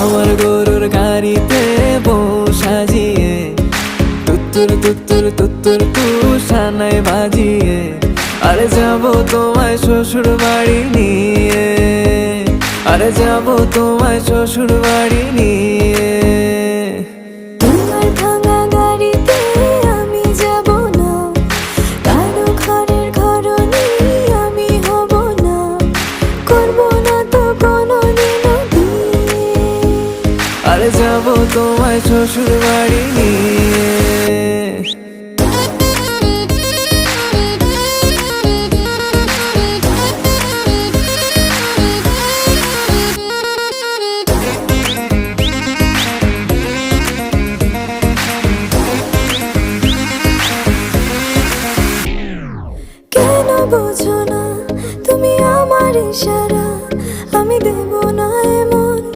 আমার গরুর গাড়িতে বউ সাজিয়ে তুত্তুর তুত্তুর তুত্তুর তুষানায় বাজিয়ে আরে যাবো তোমায় শ্বশুর বাড়ি নিয়ে, আরে যাবো তোমায় শ্বশুর বাড়ি নিয়ে। তোমার ভাঙা গাড়িতে আমি যাব না, কারো ঘরের ঘরনি আমি হব না, করব না তো কোনোদিনও বিয়ে। আরে যাবো তোমায় শ্বশুর